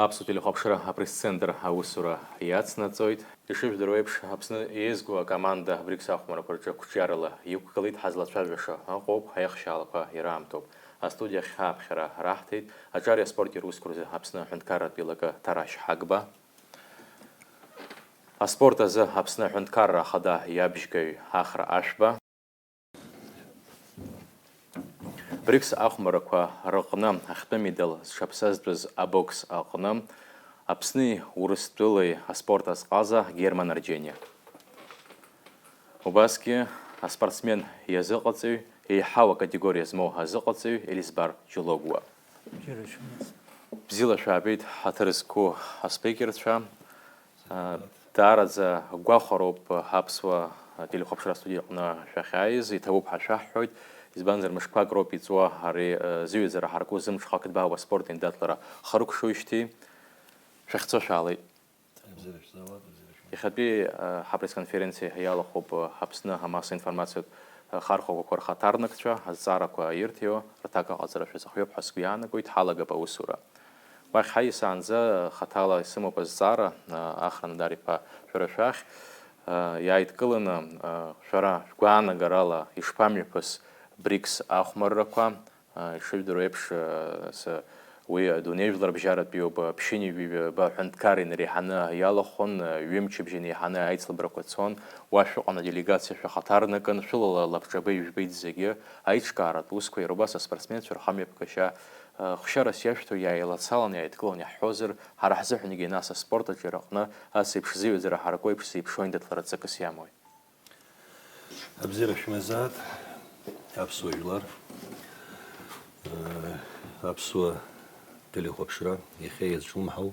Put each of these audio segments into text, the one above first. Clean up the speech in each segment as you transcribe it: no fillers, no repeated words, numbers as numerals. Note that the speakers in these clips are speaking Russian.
Абсолютно лихопшира пресс-центр аусура яцнацоид. Ишивдер вебш абсна езгуа команда бриксахмара порча кучарла юккалит хазлатшавеша ақоп хаяхшалқа ирамтоп. А студия хабхира рахтит аджария спорти рускурзе абсна хунткарат билага тараш хагба. А спорта за абсна хунткарра хада ябжгай ахра ашба. Брикс ахмараква рaqna ахтамидал шапсаздыз абокс ақна апсны урыстылы аспортас қаза Герман Арджения. Убаски спортсмен язықацию и хава категория змо азықацию Элисбар Жилогуа. Бзила шабит хатырыску аспекерша тараза гуахароп хапсва телехопшра студияна шахайз и тавуб хашахойд избанзер мышква гропицуа хари зюзера харкузым шхакдба ва спорт индатлара харук шуишти шахцо шали ихаби хапрес конференции хаяла хоп хапсна хамас информацию хархого кор хатарнакча азара ко иртио ратака азара шахёб хасгияна гойт халага ба усура ва хайсанза хатала симо базара ахран дарипа шурашах яйт кылына шара гуана гарала ишпамипас брикс ахмарраква шилдерепш с уи дуневлар бжарат био ба пшини ба ханткарин рихана ялахон вимчибжини хана айцлбраквацон вашуqana делегация хатарнакан шулала лапчабей жбейдзеге айчкарат уской рубаса спортсмен шархамепкаша خشارة سياشتو يا إلى صالن يا يتكلون يا حوزر هرحزح نيجي ناس سبورت جرقنا أسيب شزيو زر حركوي بسيب شوين دتفرد سكسياموي أبزير شمزات أبسو يلار أبسو تليخوبشرا يخيز جمحو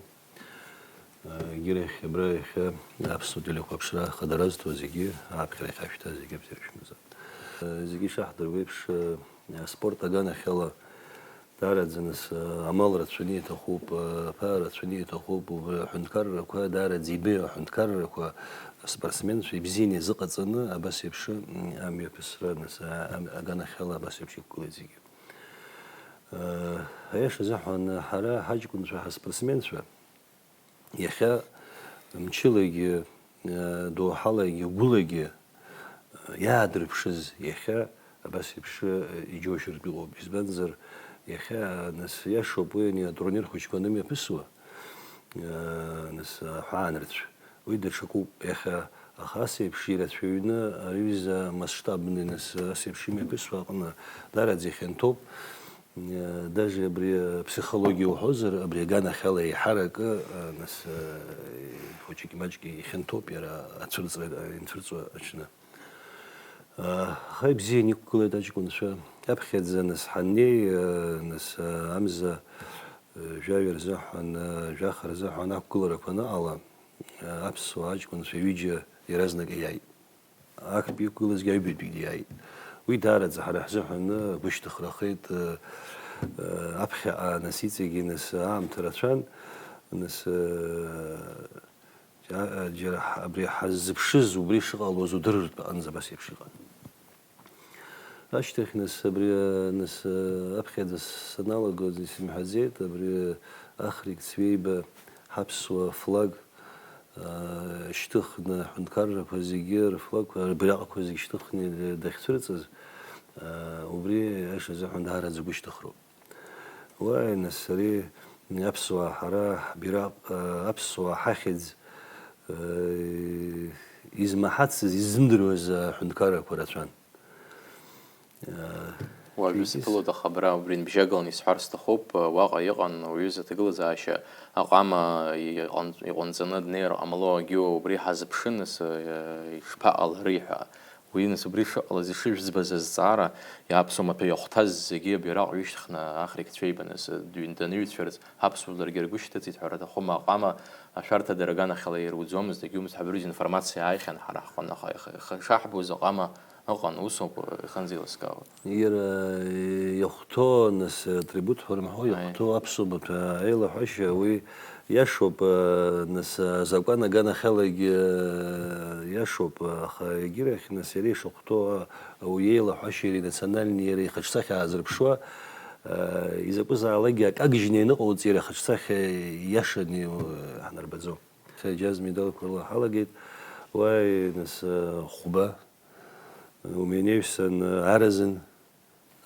جريخ برايخ أبسو تليخوبشرا خدرزت وزيجي عبخري خافشتا زيجي أبزير شمزات زيجي شحضر ويبش سبورت أجانا خلا دارت زنس عمال رتشنية خوب فار رتشنية خوب وحنكر كوا دارت زيبي وحنكر كوا سبرسمن في بزيني زقت زنا بس يبش أم يبصر نس أجانا خلا بس يبش كل زيجي هيش زحون حرا حاج كنت شو سبرسمن شو يخا مشلقي دو حلقي بولقي يادر بشز يخا بس يبش يجوشر بيلو بيزبنزر يخا ناس يشوبوني تورنير خوشكونم يبسوا ناس حانرتش ويدر شكوب يخا خاصي بشيرة فينا ريزا مسشتاب من ناس سيبشي يبسوا قلنا دارت زي خنتوب даже при психологии ухозер обрегана хела и حركة ناس فوتشيكي ماجكي خنتوب يرا أتصل إنفرزوا أشنا خايب زين يقول ده جكون شو أبخذ ناس حني ناس عمزة جاي رزح عن جاخ رزح عن أكل ركنا على أبس واج كون في وجه يرزنك إياي أكل بيقول إز جاي بيدي إياي ويدارت زحر حزح عن بيش تخرخيت أبخذ نسيت يجي ناس عم ترشان ناس جرح أبري حزب شز وبري شغل وزودرت بأنزة بس يبشغل أشترك ناس أبري ناس أبخذ السنالة جوز اسم حزيت أبري آخرك سويبة حبس وفلاج اشتخنا حنكر كوزيجير فلاج بريق كوزيج اشتخني دخترت وبري إيش زي عند هذا زوج تخرب وين السري أبسوا حرا بريق أبسوا حاخذ إذا ما حدث يزندروا إذا حنكر كورتشان وجوز فلو ده خبره برين بجاجل نسحرست خوب واقع يقن ويوز تقول عشاء أقام يقنزنا دنير عملوا جيو بري حزب شنس يشبع الريحة وينس بريش الله زيشيف زبز الزارة يابسو ما بيختز جي بيراق يشتخنا آخر كتريبنس دوين دنيوت فرز هابسو درجة جوش تزيد حرة خما قام أشارت درجانا خلير وزومز دقيوم تحبروز إنفورماتسي عايخن حرة خنا شاحب وزقامة أقان وصو خنزيل سكاو ير يختو ناس تريبوت حرم هو يختو أبسو بتاعيله حشة وي يشوب ناس زوجنا جانا خلق يشوب خيجيرخ ناس يريش يختو ويله حشة ناسنال نيري خشتك عزرب شوا изакәызаалакгьы как агжьны иныҟоуҵ иара ахаҿсахьа иашаны ҳнарбаӡом. Џьаз медалқәа рыла ҳалагеит, уа нас хәба, умеинеҩсан аразын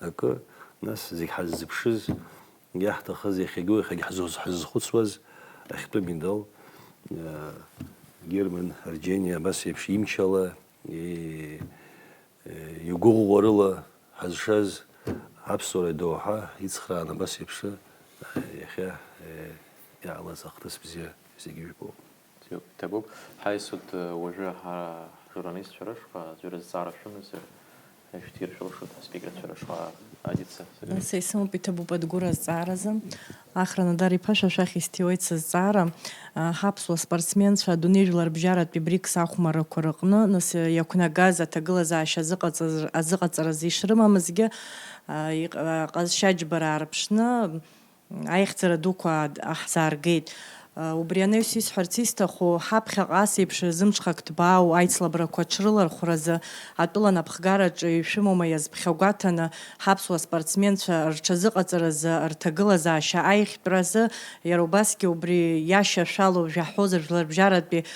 акы, нас зегь ҳаззыԥшыз, иаҳҭахыз иахьагьы иахьагьы ҳзызхәыцуаз ахьтәы медал Герман, Арџьения абас еиԥш имчала, игәыӷуа рыла ҳазшаз аԥсуара адоуҳа ицхраан абас еиԥш иахьа иаалаз ахҭыс бзиа зегьы ижәбоуп. Ҭабуп, ҳаисуд уажәы ҳажурналистцәа рышҟа аӡәыр зҵаара шәымазар, шәҭиршәылшоит аспикерцәа рышҟа Адица. Са исымоуп иҭабуп Адгәыр азҵааразы. Ахра Нодар иԥа шәашәахь исҭиуеит сызҵаара. Ҳаԥсуа спортсменцәа адунеижәлар бжьаратәи БРИКС ахәмаррақәа рыҟны нас иақәнагаз аҭагылазаашьа азыҟаҵаразы ишрымамызгьы ҟазшьа џьбара аарԥшны аихьӡара дуқәа ҳзааргеит. Убри анаҩс исҳәарц исҭаху ҳаԥхьаҟа ас еиԥш зымҽхак ҭбаау аицлабрақәа ҽрылархәразы атәыла напхгараҿы ишәымоума иазԥхьагәаҭаны ҳаԥсуа спортсменцәа рҽазыҟаҵаразы рҭагылазаашьа аихтәразы иара убасгьы убри иашьа шәалоу жәаҳәозар жәларбжьаратәи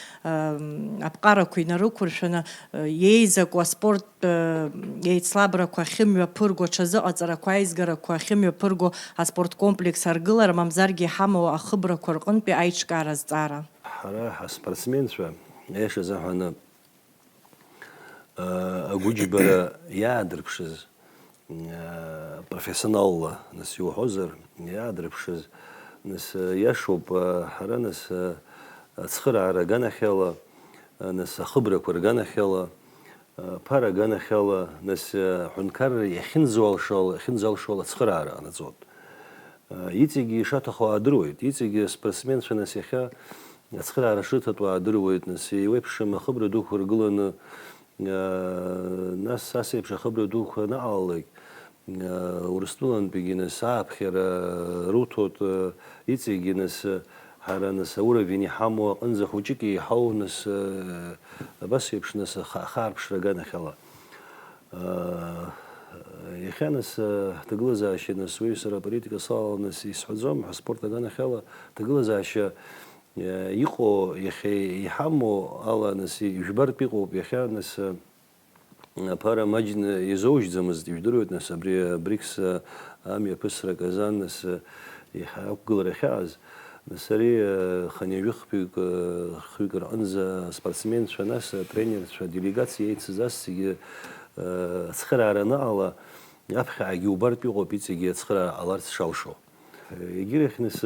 аԥҟарақәа инарықәыршәаны иеизакуа аспорт еицлабрақәа ахьымҩаԥырго аҽазыҟаҵарақәа аизгарақәа ахьымҩаԥырго аспорткомплекс аргылара мамзаргьы иҳамоу ахыбрақәа рҟынтәи аиҿкаара азҵаара. Ҳара ҳаспортсменцәа аиаша азыҳәан агәыџьбара иаадырԥшыз профессионалла нас иуҳәозар иаадырԥшыз нас иашоуп ҳара нас ацхыраара аганахьала нас ахыбрақәа рганахьала ԥара аганахьала нас ҳәынҭқар иахьынӡалшауа ацхыраара ҟанаҵоит. Иҵегьы ишаҭаху аадыруеит, иҵегьы спортсменцәа нас иахьа ацхыраара шрыҭатәу аадыруеит, нас еиуеиԥшым ахыбра дуқәа ргыланы нас ас еиԥш ахыбра дуқәа анаҟалалак Урыстәылантәигьы нас ааԥхьара руҭоит, иҵегьы нас ҳара нас ауровень иҳамоу аҟынӡа хәыҷык еиҳау нас абас еиԥш нас ахаарԥшра аганахьала. Иахьа нас ҳҭагылазаашьа нас уи сара аполитика салалан нас исҳәаӡом, аспорт аганахьала ҭагылазаашьа иҟоу иахьа иҳамоу ала нас ижәбартә иҟоуп, иахьа нас ԥара маҷны изоужьӡамызт, ижәдыруеит нас абри БРИКС амҩаԥысра казан нас ақәгылара ахьааз. Нас ари ханҩажәи хҩык рҟынӡа аспортсменцәа нас атренерцәа делегациа еицыз ас зегьы ацхыраара анаҟала аԥхьаҟагьы убартә иҟоуп, иҵегьы ацхыраара ҟаларц шалшо. Егьирахь нас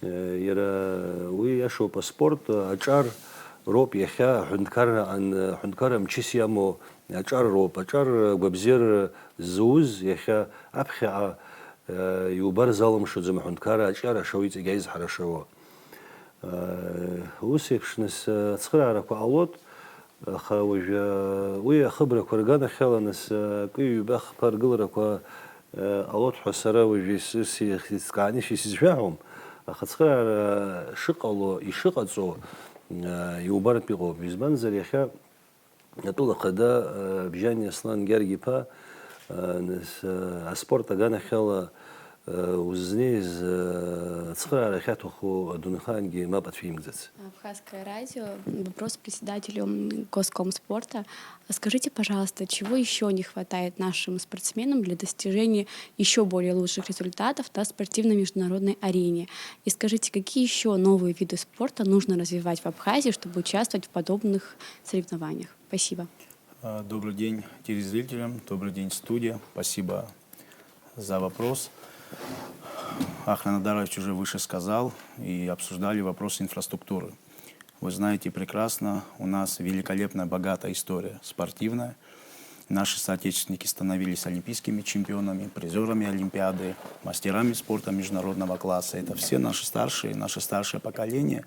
иара уи иашоуп аспорт аҿар роуп иахьа ҳәынҭқарра мчыс иамоу аҿар роуп, аҿар гәабзиара зуз иахьа аԥхьаҟа иубар залымшоӡом аҳәынҭқарра аҿар ашауа иҵегьы аизҳара ашауа. Ус еиԥш нас ацхыраарақәа ҟалоит, аха уажәы уи ахыбрақәа рганахьала нас акы-ҩба хԥа ргыларақәа ҟалоит ҳәа сара уажәы исзкааны исизшәаҳәом, аха ацхыраара шыҟало ишыҟаҵо иубартә иҟоуп. Избанзар иахьа атәыла хада Бжьани Аслан Гьаргь-иԥа аспорт аганахьала узнеиз ацхыраара ахьаҭаху адунеихаангьы мап ацәимгӡац. Абхазское радио. Вопрос председателю Госкомспорта. Скажите, пожалуйста, чего еще не хватает нашим спортсменам для достижения еще более лучших результатов на спортивной международной арене? И скажите, какие еще новые виды спорта нужно развивать в Абхазии, чтобы участвовать в подобных соревнованиях? Спасибо. Добрый день телезрителям, добрый день студия. Спасибо за вопрос. Ахран Адарович уже выше сказал и обсуждали вопрос инфраструктуры. Вы знаете прекрасно, у нас великолепная, богатая история спортивная. Наши соотечественники становились олимпийскими чемпионами, призерами Олимпиады, мастерами спорта международного класса. Это все наше старшее поколение.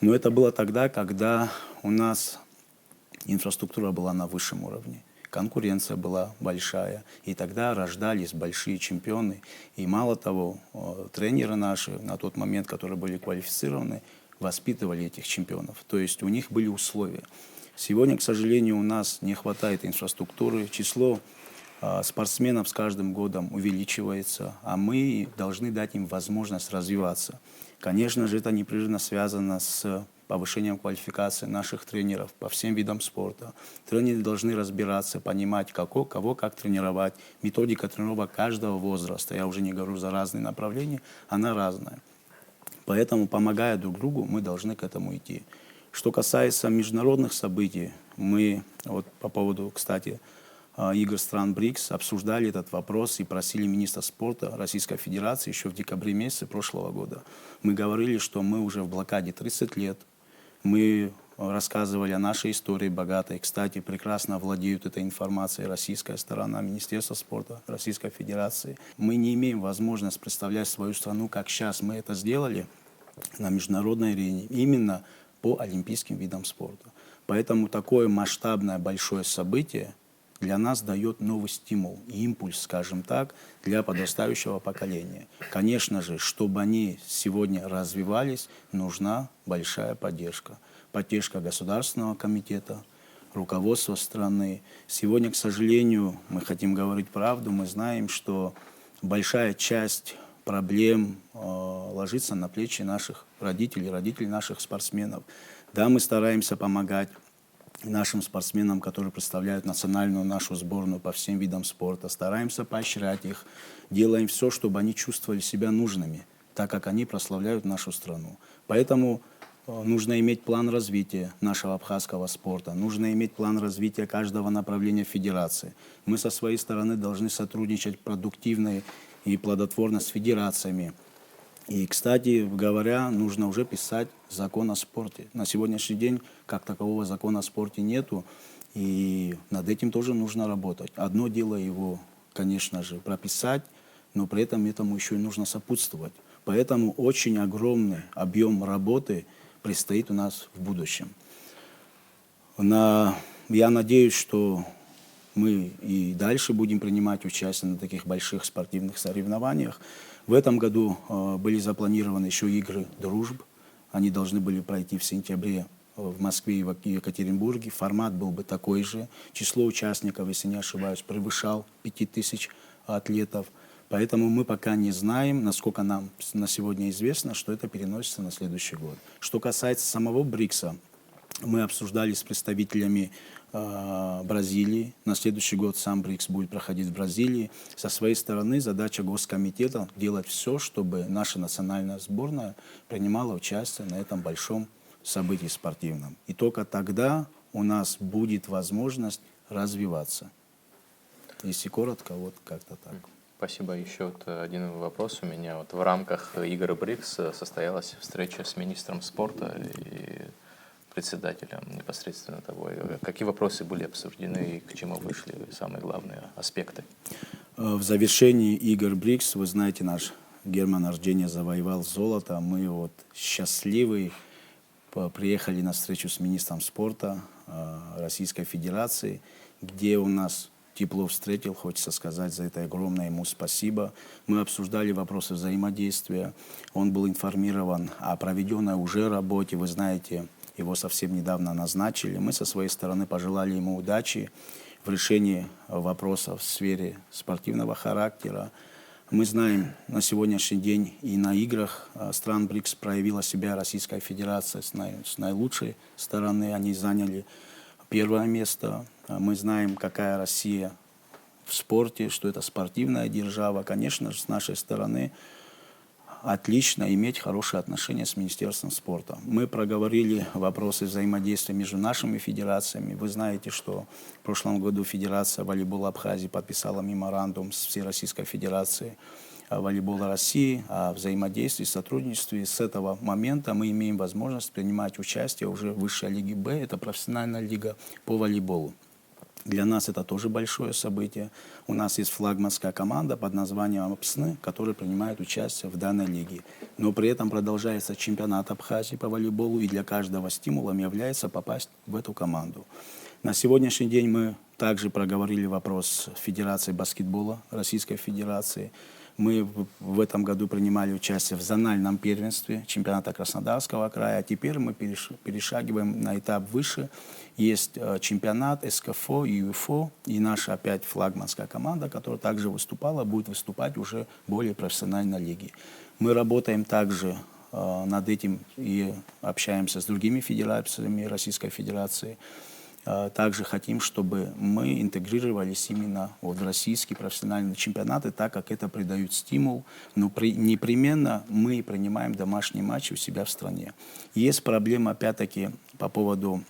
Но это было тогда, когда у нас инфраструктура была на высшем уровне. Конкуренция была большая, и тогда рождались большие чемпионы. И мало того, тренеры наши на тот момент, которые были квалифицированы, воспитывали этих чемпионов. То есть у них были условия. Сегодня, к сожалению, у нас не хватает инфраструктуры. Число Спортсменов с каждым годом увеличивается, а мы должны дать им возможность развиваться. Конечно же, это непрерывно связано с повышением квалификации наших тренеров по всем видам спорта. Тренеры должны разбираться, понимать, кого как тренировать. Методика тренировок каждого возраста, я уже не говорю за разные направления, она разная. Поэтому, помогая друг другу, мы должны к этому идти. Что касается международных событий, мы вот по поводу, кстати, игр стран БРИКС обсуждали этот вопрос и просили министра спорта Российской Федерации еще в декабре месяце прошлого года. Мы говорили, что мы уже в блокаде 30 лет. Мы рассказывали о нашей истории богатой. Кстати, прекрасно владеют этой информацией российская сторона, Министерство спорта Российской Федерации. Мы не имеем возможности представлять свою страну, как сейчас мы это сделали на международной арене, именно по олимпийским видам спорта. Поэтому такое масштабное большое событие для нас дает новый стимул, импульс, скажем так, для подрастающего поколения. Конечно же, чтобы они сегодня развивались, нужна большая поддержка. Поддержка Государственного комитета, руководства страны. Сегодня, к сожалению, мы хотим говорить правду, мы знаем, что большая часть проблем ложится на плечи наших родителей наших спортсменов. Да, мы стараемся помогать нашим спортсменам, которые представляют национальную нашу сборную по всем видам спорта. Стараемся поощрять их, делаем все, чтобы они чувствовали себя нужными, так как они прославляют нашу страну. Поэтому нужно иметь план развития нашего абхазского спорта, нужно иметь план развития каждого направления федерации. Мы со своей стороны должны сотрудничать продуктивно и плодотворно с федерациями. И, кстати говоря, нужно уже писать закон о спорте. На сегодняшний день как такового закона о спорте нету, и над этим тоже нужно работать. Одно дело его, конечно же, прописать, но при этом этому еще и нужно сопутствовать. Поэтому очень огромный объем работы предстоит у нас в будущем. Я надеюсь, что мы и дальше будем принимать участие на таких больших спортивных соревнованиях. В этом году были запланированы еще игры дружб. Они должны были пройти в сентябре в Москве и в Екатеринбурге. Формат был бы такой же. Число участников, если не ошибаюсь, превышал 5000 атлетов. Поэтому мы пока не знаем, насколько нам на сегодня известно, что это переносится на следующий год. Что касается самого БРИКСа, мы обсуждали с представителями Бразилии. На следующий год сам БРИКС будет проходить в Бразилии. Со своей стороны задача Госкомитета делать все, чтобы наша национальная сборная принимала участие на этом большом событии спортивном. И только тогда у нас будет возможность развиваться. Если коротко, вот как-то так. Спасибо. Еще вот один вопрос у меня. Вот в рамках игр БРИКС состоялась встреча с министром спорта и председателем непосредственно того. Какие вопросы были обсуждены и к чему вышли самые главные аспекты? В завершении игр БРИКС, вы знаете, наш Герман Орджоникидзе завоевал золото. Мы вот счастливы приехали на встречу с министром спорта Российской Федерации, где у нас тепло встретил, хочется сказать за это огромное ему спасибо. Мы обсуждали вопросы взаимодействия. Он был информирован о проведенной уже работе. Вы знаете, его совсем недавно назначили. Мы со своей стороны пожелали ему удачи в решении вопросов в сфере спортивного характера. Мы знаем, на сегодняшний день и на играх стран БРИКС проявила себя Российская Федерация с наилучшей стороны. Они заняли первое место. Мы знаем, какая Россия в спорте, что это спортивная держава. Конечно же, с нашей стороны отлично иметь хорошие отношения с Министерством спорта. Мы проговорили вопросы взаимодействия между нашими федерациями. Вы знаете, что в прошлом году Федерация волейбола Абхазии подписала меморандум с Всероссийской Федерацией волейбола России о взаимодействии, сотрудничестве. С этого момента мы имеем возможность принимать участие уже в высшей лиге Б, это профессиональная лига по волейболу. Для нас это тоже большое событие. У нас есть флагманская команда под названием «Апсны», которая принимает участие в данной лиге. Но при этом продолжается чемпионат Абхазии по волейболу, и для каждого стимулом является попасть в эту команду. На сегодняшний день мы также проговорили вопрос Федерации баскетбола Российской Федерации. Мы в этом году принимали участие в зональном первенстве чемпионата Краснодарского края, а теперь мы перешагиваем на этап выше. Есть чемпионат СКФО и ЮФО, и наша опять флагманская команда, которая также выступала, будет выступать уже в более профессиональной лиге. Мы работаем также над этим и общаемся с другими федерациями Российской Федерации. Также хотим, чтобы мы интегрировались именно вот в российские профессиональные чемпионаты, так как это придает стимул. Но непременно мы принимаем домашние матчи у себя в стране. Есть проблема, опять-таки, по поводу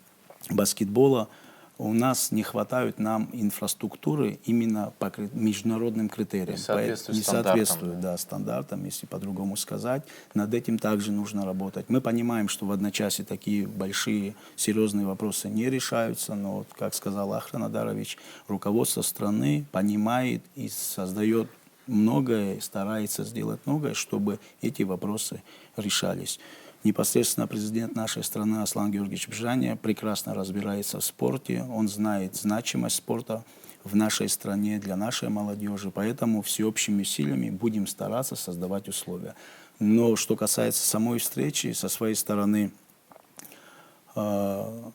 баскетбола. У нас не хватает нам инфраструктуры именно по международным критериям. Не соответствует стандартам, если по-другому сказать. Над этим также нужно работать. Мы понимаем, что в одночасье такие большие, серьезные вопросы не решаются, но, вот, как сказал Ахран Адарович, руководство страны понимает и создает многое, старается сделать многое, чтобы эти вопросы решались. Непосредственно президент нашей страны Аслан Георгиевич Бжаня прекрасно разбирается в спорте, он знает значимость спорта в нашей стране, для нашей молодежи, поэтому всеобщими усилиями будем стараться создавать условия. Но что касается самой встречи, со своей стороны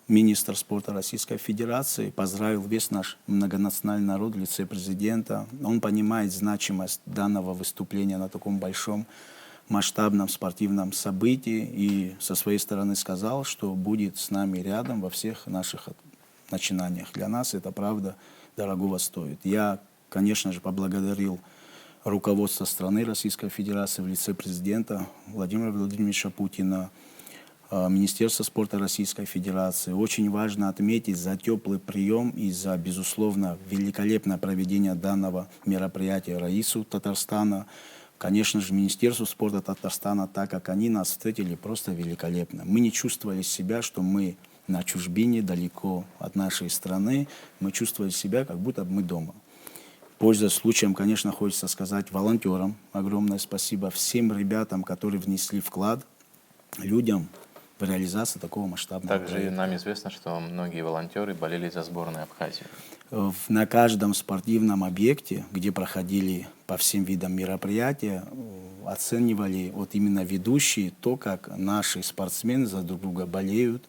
министр спорта Российской Федерации поздравил весь наш многонациональный народ в лице президента. Он понимает значимость данного выступления на таком большом масштабном спортивном событии и со своей стороны сказал, что будет с нами рядом во всех наших начинаниях. Для нас это, правда, дорогого стоит. Я, конечно же, поблагодарил руководство страны Российской Федерации в лице президента Владимира Владимировича Путина, Министерство спорта Российской Федерации. Очень важно отметить за теплый прием и за, безусловно, великолепное проведение данного мероприятия Раису Татарстана. Конечно же, Министерству спорта Татарстана, так как они нас встретили просто великолепно. Мы не чувствовали себя, что мы на чужбине, далеко от нашей страны. Мы чувствовали себя, как будто мы дома. Пользуясь случаем, конечно, хочется сказать волонтерам огромное спасибо, всем ребятам, которые внесли вклад, людям в реализацию такого масштабного Также проекта. нам известно, что многие волонтеры болели за сборную Абхазии. На каждом спортивном объекте, где проходили по всем видам мероприятия, оценивали вот именно ведущие то, как наши спортсмены за друг друга болеют.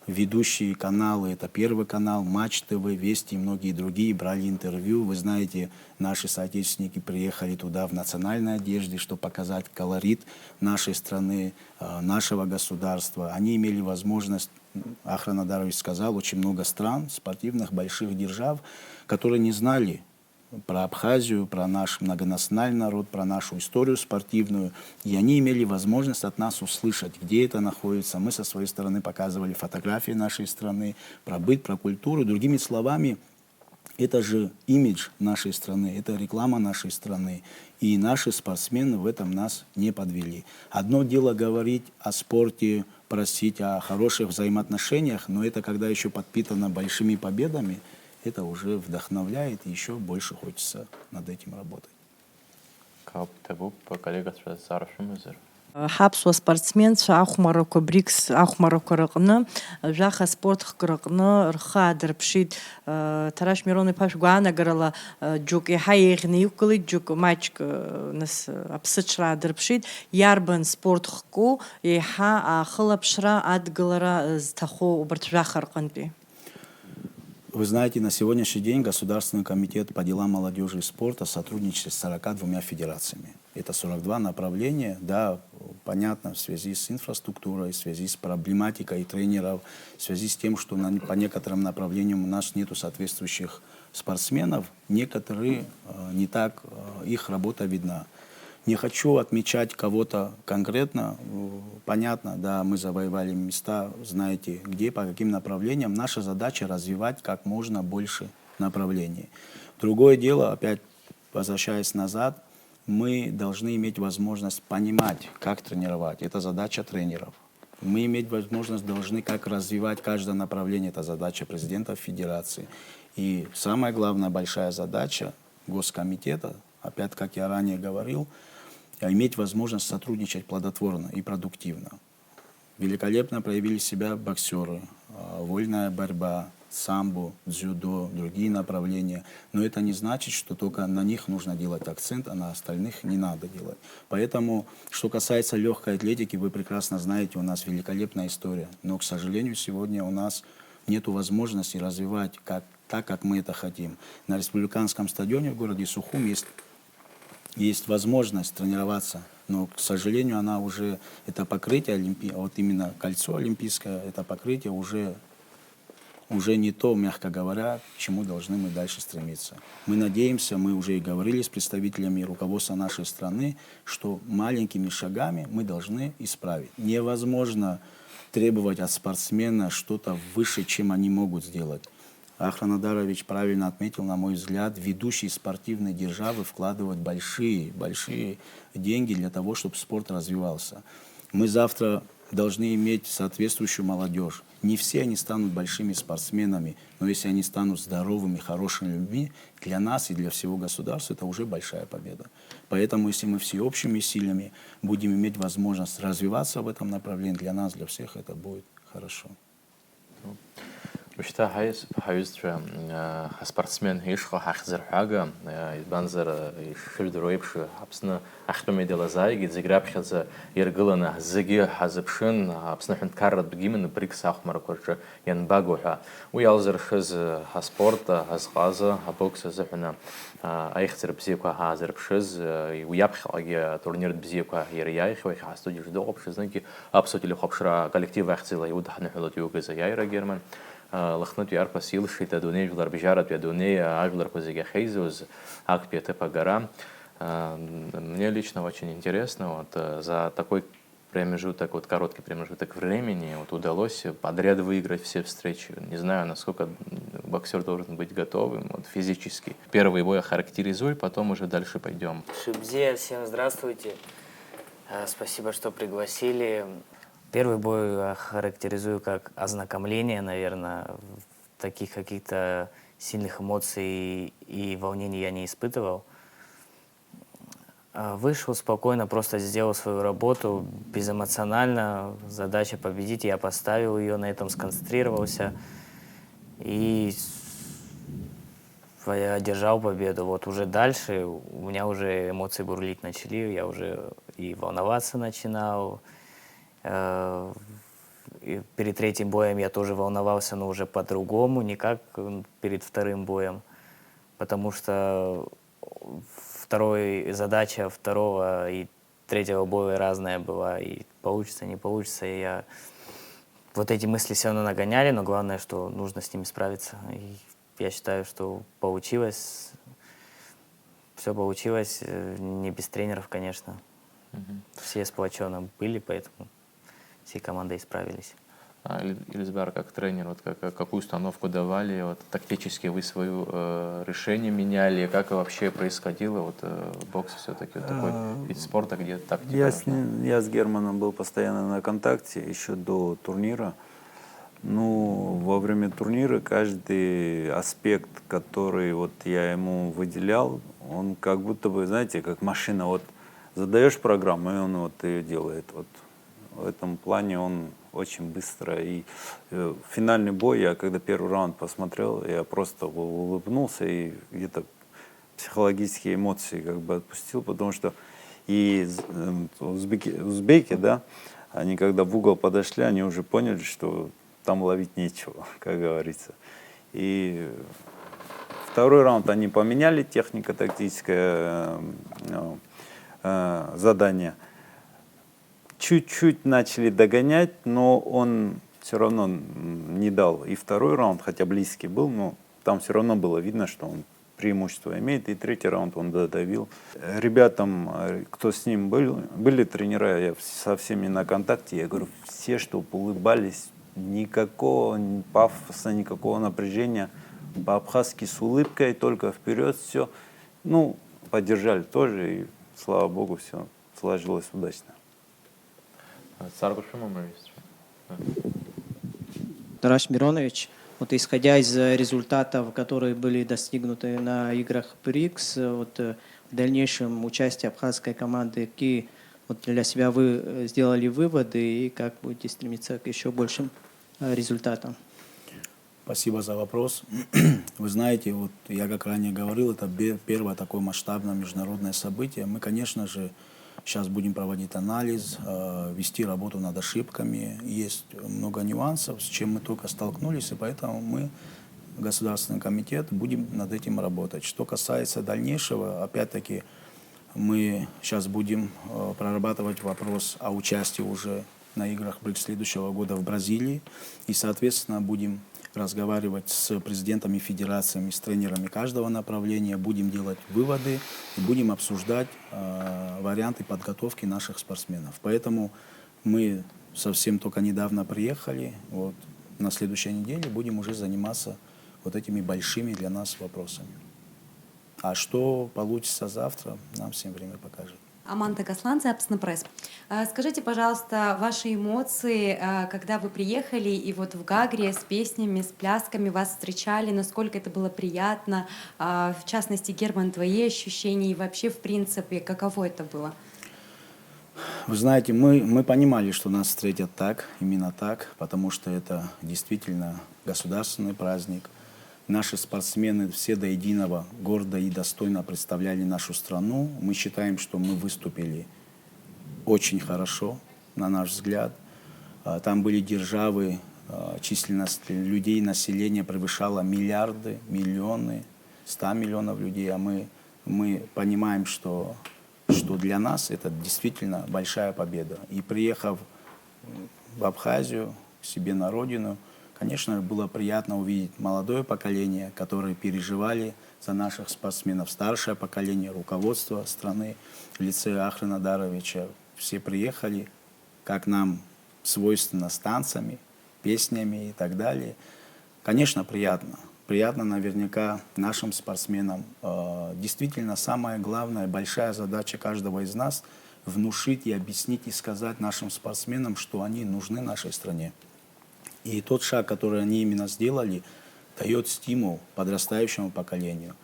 Ведущие каналы, это Первый канал, Матч ТВ, Вести и многие другие брали интервью. Вы знаете, наши соотечественники приехали туда в национальной одежде, чтобы показать колорит нашей страны, нашего государства. Они имели возможность, Ахран Адарович сказал, очень много стран, спортивных, больших держав, которые не знали про Абхазию, про наш многонациональный народ, про нашу историю спортивную. И они имели возможность от нас услышать, где это находится. Мы со своей стороны показывали фотографии нашей страны, про быт, про культуру. Другими словами, это же имидж нашей страны, это реклама нашей страны. И наши спортсмены в этом нас не подвели. Одно дело говорить о спорте, просить о хороших взаимоотношениях, но это когда еще подпитано большими победами, это уже вдохновляет, и еще больше хочется над этим работать. Ҳаԥсуа спортсменцәа ахәмарақәа БРИКС ахәмарақәа рыҟны жәаха спортк рыҟны рхы аадырԥшит. Ҭарашь Мирон-иԥа шәгәаанагарала џьоук еиҳа еиӷьны иқәгылеит, џьоук маҷк нас аԥсыҽра аадырԥшит. Иарбан спортхку еиҳа аахылаԥшра адгылара зҭаху убарҭ жәаха рҟынтәи? Вы знаете, на сегодняшний день Государственный комитет по делам молодежи и спорта сотрудничает с 42 федерациями. Это 42 направления, да, понятно, в связи с инфраструктурой, в связи с проблематикой тренеров, в связи с тем, что по некоторым направлениям у нас нету соответствующих спортсменов, некоторые не так их работа видна. Не хочу отмечать кого-то конкретно. Понятно, да, мы завоевали места, знаете, где, по каким направлениям. Наша задача развивать как можно больше направлений. Другое дело, опять возвращаясь назад, мы должны иметь возможность понимать, как тренировать. Это задача тренеров. Мы иметь возможность должны, как развивать каждое направление. Это задача президента Федерации. И самая главная большая задача Госкомитета, опять, как я ранее говорил, иметь возможность сотрудничать плодотворно и продуктивно. Великолепно проявили себя боксеры, вольная борьба, самбо, дзюдо, другие направления. Но это не значит, что только на них нужно делать акцент, а на остальных не надо делать. Поэтому, что касается легкой атлетики, вы прекрасно знаете, у нас великолепная история. Но, к сожалению, сегодня у нас нет возможности развивать так, как мы это хотим. На республиканском стадионе в городе Сухум есть возможность тренироваться, но, к сожалению, она уже, это покрытие, вот именно кольцо олимпийское, это покрытие уже не то, мягко говоря, к чему должны мы дальше стремиться. Мы надеемся, мы уже и говорили с представителями руководства нашей страны, что маленькими шагами мы должны исправить. Невозможно требовать от спортсмена что-то выше, чем они могут сделать. Ахран Адарович правильно отметил, на мой взгляд, ведущие спортивные державы вкладывают большие деньги для того, чтобы спорт развивался. Мы завтра должны иметь соответствующую молодежь. Не все они станут большими спортсменами, но если они станут здоровыми, хорошими людьми, для нас и для всего государства это уже большая победа. Поэтому, если мы всеобщими силами будем иметь возможность развиваться в этом направлении, для нас, для всех это будет хорошо. Ушта хайс хайзтра спортсмен ишха хахзерхага избанзер ишилдроипш апсна ахтомедела зайги зиграпхаза иргылана зиги хазыпшын апсна хынткарат бгимен брикс ахмаркорча янбагуха уялзер хыз спорта азгаза бокс зыхна айхзер бзеква хазерпшыз уяпхаги турнир бзеква иряйх вай хастуди ждогопшызнаки абсолютно хопшра коллектив ахзила юдхна хулат югза яйра герман لخنت يعرف سيل شيء تدوني جلر بجارة تدوني عجلر كوزيجا خيزوز акпиете по горам. Мне лично очень интересно, вот за такой промежуток, вот короткий промежуток времени, вот удалось подряд выиграть все встречи. Не знаю, насколько боксер должен быть готовым вот, физически. Первый бой охарактеризуй, потом уже дальше пойдем. Шибзе, всем здравствуйте. Спасибо, что пригласили. Первый бой охарактеризую как ознакомление, наверное. Таких каких-то сильных эмоций и волнений я не испытывал. Вышел спокойно, просто сделал свою работу, безэмоционально. Задача победить, я поставил ее, на этом сконцентрировался. И я одержал победу. Вот уже дальше у меня уже эмоции бурлить начали, я уже и волноваться начинал. И перед третьим боем я тоже волновался, но уже по-другому, не как перед вторым боем, потому что задача второго и третьего боя разная была, и получится, не получится. И вот эти мысли все равно нагоняли, но главное, что нужно с ними справиться. И я считаю, что получилось, все получилось, не без тренеров, конечно. Все сплоченно были, поэтому всей командой справились. Ильзбар, как тренер, вот какую установку давали, вот, тактически вы свое решение меняли, как вообще происходило, вот, бокс все-таки вот такой вид спорта, где тактика я с Германом был постоянно на контакте еще до турнира. Ну, во время турнира каждый аспект, который вот я ему выделял, он как будто бы, знаете, как машина, вот задаешь программу, и он вот ее делает. Вот в этом плане он очень быстро. И финальный бой, я когда первый раунд посмотрел, я просто улыбнулся и где-то психологические эмоции как бы отпустил, потому что и узбеки, да, они когда в угол подошли, они уже поняли, что там ловить нечего, как говорится. И второй раунд они поменяли, технико-тактическое задание. Чуть-чуть начали догонять, но он все равно не дал и второй раунд, хотя близкий был, но там все равно было видно, что он преимущество имеет, и третий раунд он додавил. Ребятам, кто с ним были тренера, я со всеми на контакте, я говорю, все, что улыбались, никакого пафоса, никакого напряжения, по-абхазски с улыбкой, только вперед, все. Ну, поддержали тоже, и слава богу, все сложилось удачно. Тарас Миронович, вот исходя из результатов, которые были достигнуты на играх БРИКС, вот в дальнейшем участие абхазской команды, какие вот для себя вы сделали выводы и как будете стремиться к еще большим результатам? Спасибо за вопрос. Вы знаете, вот я как ранее говорил, это первое такое масштабное международное событие. Мы, конечно же, сейчас будем проводить анализ, вести работу над ошибками. Есть много нюансов, с чем мы только столкнулись, и поэтому мы, Государственный комитет, будем над этим работать. Что касается дальнейшего, опять-таки, мы сейчас будем прорабатывать вопрос о участии уже на играх БРИКС следующего года в Бразилии. И, соответственно, будем разговаривать с президентами федерациями, с тренерами каждого направления, будем делать выводы и будем обсуждать варианты подготовки наших спортсменов. Поэтому мы совсем только недавно приехали. Вот, на следующей неделе будем уже заниматься вот этими большими для нас вопросами. А что получится завтра, нам всем время покажет. Аманда Гасланзе, Апснапресс. Скажите, пожалуйста, ваши эмоции, когда вы приехали и вот в Гагре с песнями, с плясками вас встречали, насколько это было приятно, в частности, Герман, твои ощущения и вообще, в принципе, каково это было? Вы знаете, мы понимали, что нас встретят так, именно так, потому что это действительно государственный праздник. Наши спортсмены все до единого гордо и достойно представляли нашу страну. Мы считаем, что мы выступили очень хорошо, на наш взгляд. Там были державы, численность людей, населения превышала миллиарды, миллионы, 100 миллионов людей. А мы понимаем, что для нас это действительно большая победа. И приехав в Абхазию, к себе на родину, конечно, было приятно увидеть молодое поколение, которые переживали за наших спортсменов, старшее поколение, руководство страны в лице Ахра Надаровича. Все приехали, как нам свойственно, с танцами, песнями и так далее. Конечно, приятно. Приятно наверняка нашим спортсменам. Действительно, самая главная, большая задача каждого из нас — внушить и объяснить и сказать нашим спортсменам, что они нужны нашей стране. И тот шаг, который они именно сделали, дает стимул подрастающему поколению.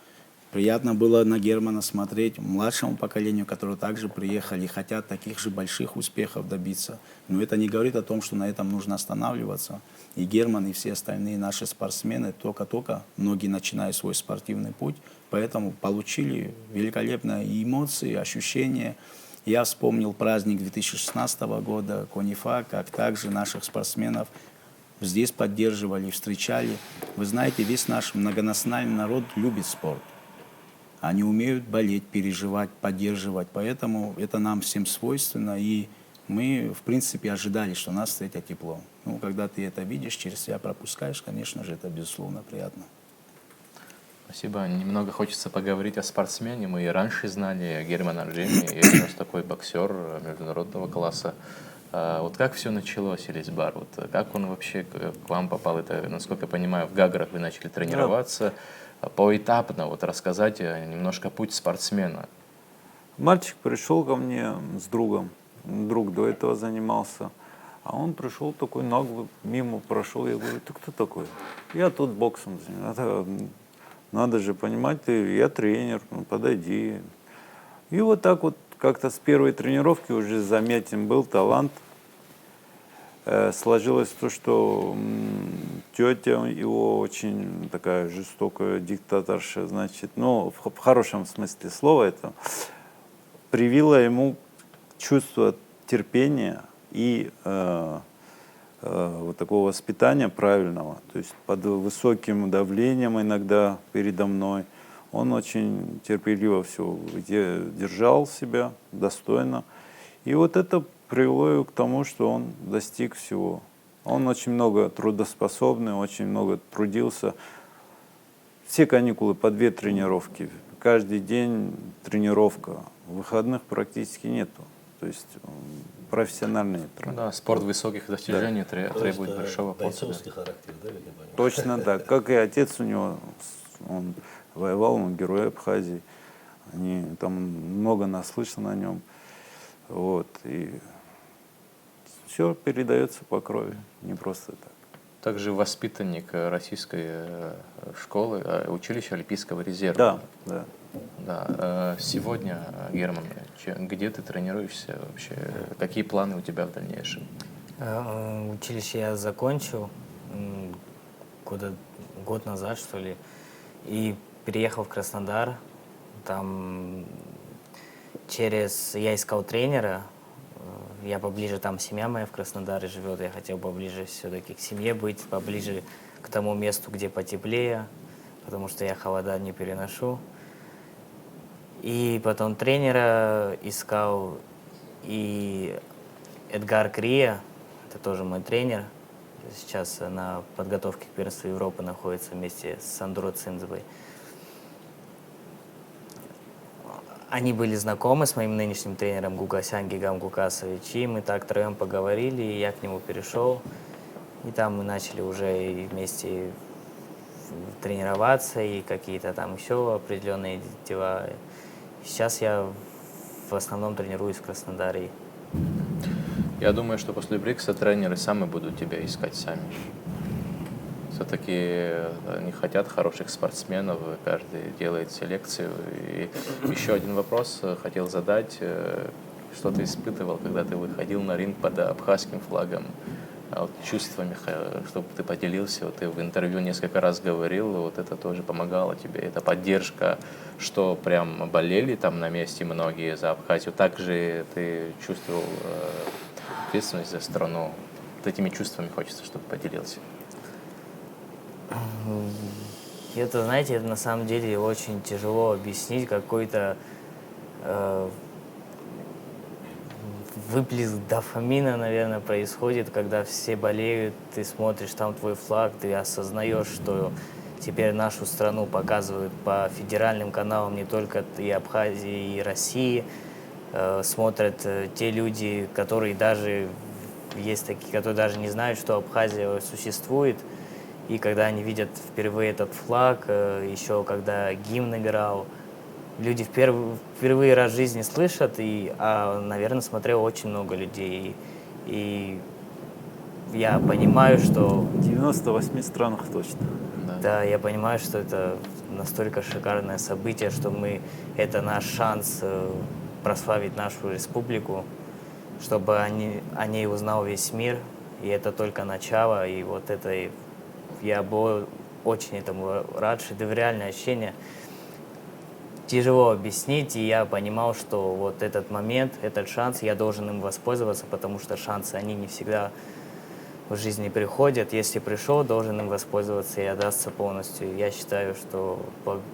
Приятно было на Германа смотреть, младшему поколению, которые также приехали и хотят таких же больших успехов добиться. Но это не говорит о том, что на этом нужно останавливаться. И Герман, и все остальные наши спортсмены только-только, многие начинают свой спортивный путь, поэтому получили великолепные эмоции, ощущения. Я вспомнил праздник 2016 года, Конифа, как также наших спортсменов здесь поддерживали, встречали. Вы знаете, весь наш многонациональный народ любит спорт. Они умеют болеть, переживать, поддерживать. Поэтому это нам всем свойственно. И мы, в принципе, ожидали, что нас встретят тепло. Ну, когда ты это видишь, через себя пропускаешь, конечно же, это, безусловно, приятно. Спасибо. Немного хочется поговорить о спортсмене. Мы и раньше знали Германа Джимми, и у нас такой боксер международного класса. Вот как все началось, Элизбар? Вот как он вообще к вам попал? Это, насколько я понимаю, в Гаграх вы начали тренироваться. Поэтапно вот рассказать немножко путь спортсмена. Мальчик пришел ко мне с другом. Друг до этого занимался. А он пришел такой нагло, мимо прошел. Я говорю: ты кто такой? Я тут боксом занимаюсь. Надо же понимать, я тренер, подойди. И вот так вот как-то с первой тренировки уже заметен был талант. Сложилось то, что тетя его очень такая жестокая диктаторша, значит, ну, в хорошем смысле слова это, привила ему чувство терпения и вот такого воспитания правильного. То есть под высоким давлением иногда передо мной он очень терпеливо все держал себя достойно. И вот это привело его к тому, что он достиг всего. Он очень много трудоспособный, очень много трудился. Все каникулы по 2 тренировки. Каждый день тренировка. Выходных практически нету. То есть профессиональный труд. Да, спорт высоких достижений требует большого пота. характер, да, видимо? Точно так. Как и отец у него, он воевал, он герой Абхазии. Там много наслышано о нем. Вот. И все передается по крови, не просто так. Также воспитанник российской школы, училища Олимпийского резерва. Да, да. Да. Сегодня, Герман, где ты тренируешься вообще? Какие планы у тебя в дальнейшем? Училище я закончил года год назад, что ли. И переехал в Краснодар. Там я искал тренера. Я поближе, там семья моя в Краснодаре живет. Я хотел поближе все-таки к семье быть, поближе к тому месту, где потеплее, потому что я холода не переношу. И потом тренера искал, и Эдгар Крия, это тоже мой тренер, сейчас на подготовке к первенству Европы находится вместе с Сандро Цинзбой. Они были знакомы с моим нынешним тренером Гугасян Гигам Гукасович, и мы так втроем поговорили, и я к нему перешел. И там мы начали уже и вместе тренироваться, и какие-то там еще определенные дела. Сейчас я в основном тренируюсь в Краснодаре. Я думаю, что после Брикса тренеры сами будут тебя искать сами. Все-таки они хотят хороших спортсменов, каждый делает селекцию. И еще один вопрос хотел задать. Что ты испытывал, когда ты выходил на ринг под абхазским флагом? Вот чувствами, чтобы ты поделился, вот ты в интервью несколько раз говорил, вот это тоже помогало тебе, эта поддержка, что прям болели там на месте многие за Абхазию. Также ты чувствовал ответственность за страну. Вот этими чувствами хочется, чтобы поделился. Это, знаете, это на самом деле очень тяжело объяснить, какой-то выплеск дофамина, наверное, происходит, когда все болеют, ты смотришь, там твой флаг, ты осознаешь, что теперь нашу страну показывают по федеральным каналам не только и Абхазии, и России, смотрят те люди, которые даже, есть такие, которые даже не знают, что Абхазия существует, и когда они видят впервые этот флаг, еще когда гимн играл, люди впервые раз в жизни слышат, наверное, смотрело очень много людей. И я понимаю, что... В 98 странах точно. Да, я понимаю, что это настолько шикарное событие, что это наш шанс прославить нашу республику, чтобы о ней узнал весь мир. И это только начало, и вот это... Я был очень этому рад, шедевральное ощущение. Тяжело объяснить, и я понимал, что вот этот момент, этот шанс, я должен им воспользоваться, потому что шансы, они не всегда в жизни приходят. Если пришел, должен им воспользоваться и отдаться полностью. Я считаю, что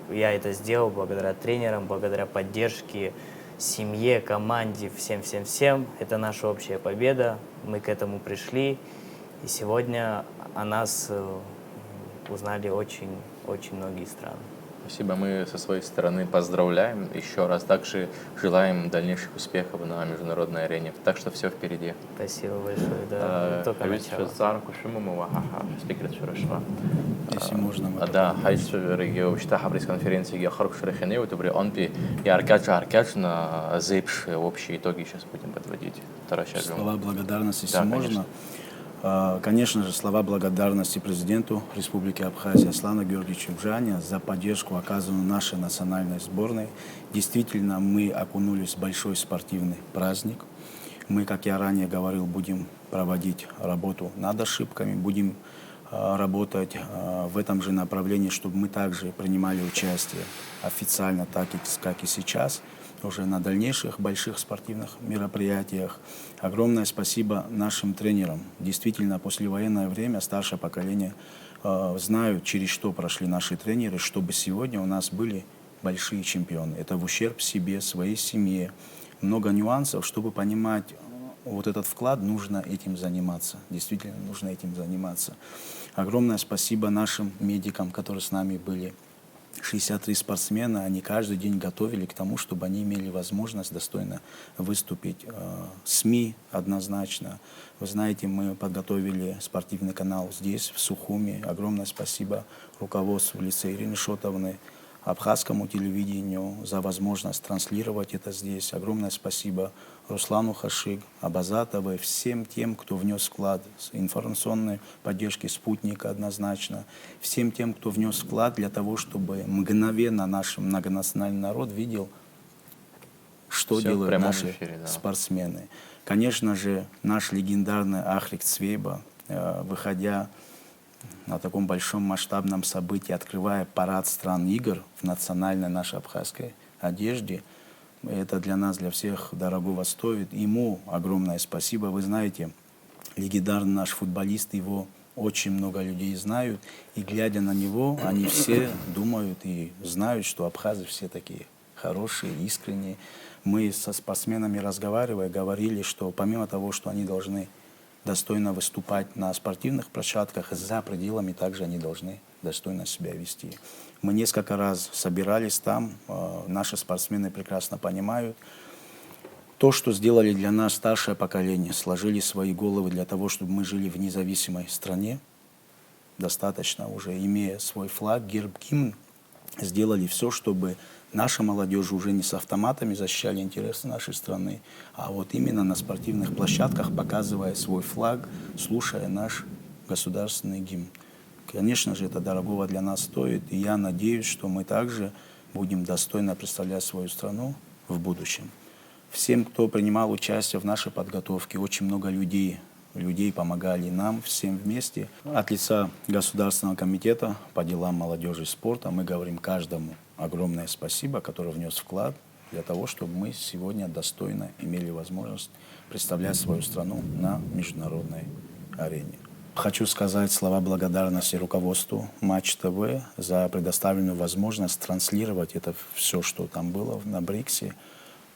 я это сделал благодаря тренерам, благодаря поддержке, семье, команде, всем-всем-всем. Это наша общая победа, мы к этому пришли, и сегодня о нас узнали очень многие страны. Спасибо. Мы со своей стороны поздравляем еще раз. Также желаем дальнейших успехов на международной арене. Так что все впереди. Спасибо большое. Да, только начало. Если можно. Да, хайс регио штаха пресс-конференции я харк шрехене, вот добре, он би яркач на зепш общие итоги сейчас будем подводить. Слова благодарности, если да, можно. Конечно же, слова благодарности президенту Республики Абхазия Аслану Георгиевичу Бжане за поддержку, оказанную нашей национальной сборной. Действительно, мы окунулись в большой спортивный праздник. Мы, как я ранее говорил, будем проводить работу над ошибками, будем работать в этом же направлении, чтобы мы также принимали участие официально, так как и сейчас, уже на дальнейших больших спортивных мероприятиях. Огромное спасибо нашим тренерам. Действительно, послевоенное время старшее поколение знают, через что прошли наши тренеры, чтобы сегодня у нас были большие чемпионы. Это в ущерб себе, своей семье. Много нюансов, чтобы понимать вот этот вклад, нужно этим заниматься. Действительно, нужно этим заниматься. Огромное спасибо нашим медикам, которые с нами были. 63 спортсмена, они каждый день готовили к тому, чтобы они имели возможность достойно выступить. СМИ однозначно. Вы знаете, мы подготовили спортивный канал здесь, в Сухуми. Огромное спасибо руководству в лице Ирины Шотовны, абхазскому телевидению за возможность транслировать это здесь. Огромное спасибо Руслану Хашиг, Абазатовой, всем тем, кто внес вклад с информационной поддержки «Спутника» однозначно, всем тем, кто внес вклад для того, чтобы мгновенно наш многонациональный народ видел, что все делают наши эфире, да. спортсмены. Конечно же, наш легендарный Ахрик Цвейба, выходя на таком большом масштабном событии, открывая парад стран игр в национальной нашей абхазской одежде, это для нас, для всех дорогого стоит. Ему огромное спасибо. Вы знаете, легендарный наш футболист, его очень много людей знают. И глядя на него, они все думают и знают, что абхазы все такие хорошие, искренние. Мы со спортсменами разговаривая, говорили, что помимо того, что они должны достойно выступать на спортивных площадках, за пределами также они должны достойно себя вести. Мы несколько раз собирались там, наши спортсмены прекрасно понимают. То, что сделали для нас старшее поколение, сложили свои головы для того, чтобы мы жили в независимой стране, достаточно уже, имея свой флаг, герб, гимн, сделали все, чтобы наша молодежь уже не с автоматами защищали интересы нашей страны, а вот именно на спортивных площадках, показывая свой флаг, слушая наш государственный гимн. Конечно же, это дорогого для нас стоит, и я надеюсь, что мы также будем достойно представлять свою страну в будущем. Всем, кто принимал участие в нашей подготовке, очень много людей помогали нам всем вместе. От лица Государственного комитета по делам молодежи и спорта мы говорим каждому огромное спасибо, который внес вклад для того, чтобы мы сегодня достойно имели возможность представлять свою страну на международной арене. Хочу сказать слова благодарности руководству Матч ТВ за предоставленную возможность транслировать это все, что там было на Бриксе,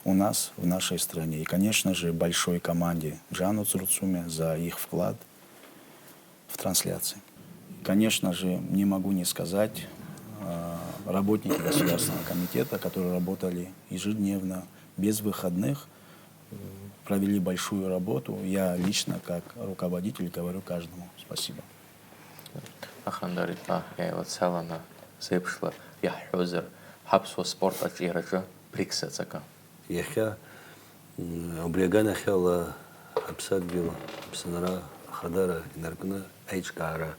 у нас, в нашей стране. И, конечно же, большой команде Джану Цурцуме за их вклад в трансляции. Конечно же, не могу не сказать работники Государственного комитета, которые работали ежедневно, без выходных, провели большую работу. Я лично, как руководитель, говорю каждому спасибо. Ахандаритла, я вот целана зепшла, я хозер, хабсо спорт от ираджа, приксецака. Яхя облегана хела абсадвила абсанара хадара наркна эйчкара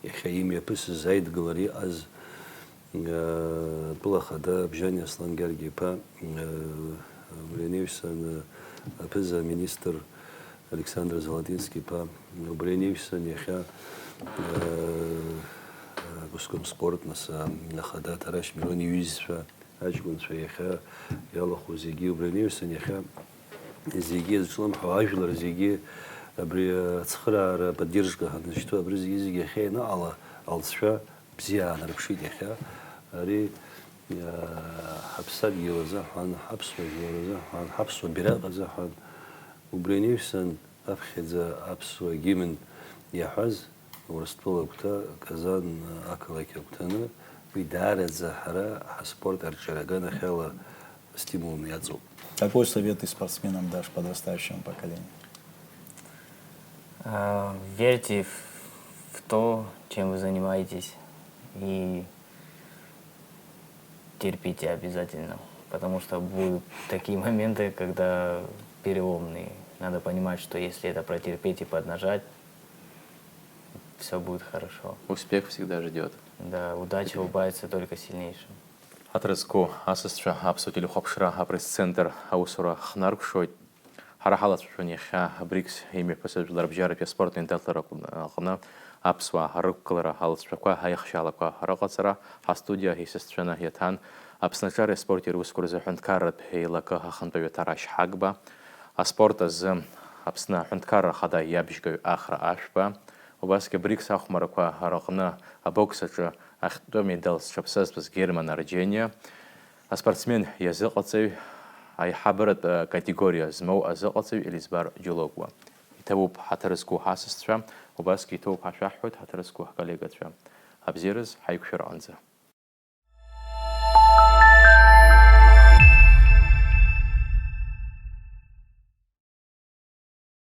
яхя имя пис зайд говори аз была хада бжаня слангерги па Бленивсон пиза министр Александр Золотинский па Бленивсон яхя гуском спорт на хада тараш мирони юзфа أجمل شيخا يلا خو زيجي وبرنيوسن يخا زيجي زلم حواجل زيجي أبري تخرع поддержка هنشتو أبري زيجي خينا على الشفا بزيان ربشيد يخا أري حبسات يوزا حن حبس ويوزا حن حبس وبراء زا حن وبرنيوسن أبخذ حبس وجيمن يحز ورستولا بتا كزان أكلك بتانا ويدار الزهرة спорт арчарагана хела стимул мязу. Какой совет ты спортсменам дашь подрастающему поколению? Верьте в то, чем вы занимаетесь, и терпите обязательно, потому что будут такие моменты, когда переломные. Надо понимать, что если это протерпеть и поднажать, все будет хорошо. Успех всегда ждет. Да, удача улыбается только сильнейшим. Атреску асыстра абсолютно хопшра апресс-центр аусура хнаркшой харахалат шунеха брикс имя посаждар бжарапе спортный интеллектура куна апсва харуккалара халсшаква хайхшалаква харакатсара хастудия хисестрана ятан апсначаре спортир ускурзе хунткарат хейлака ханпеве тараш хагба а спорта з апсна хунткара хада ябишга ахра ашба وباسكي بريكس أخمركوا هرقنا أبوكسة أخدومي دلس شبساس بس جيرمان رجينيا أسبرتسمين يزقطي أي حبرت كاتيجوريا زمو أزقطي إليزبار جلوكوا يتوب حترسكو حاسسترا وباسكي توب حشاحوت حترسكو حكاليغترا أبزيرز حيكشر عنزه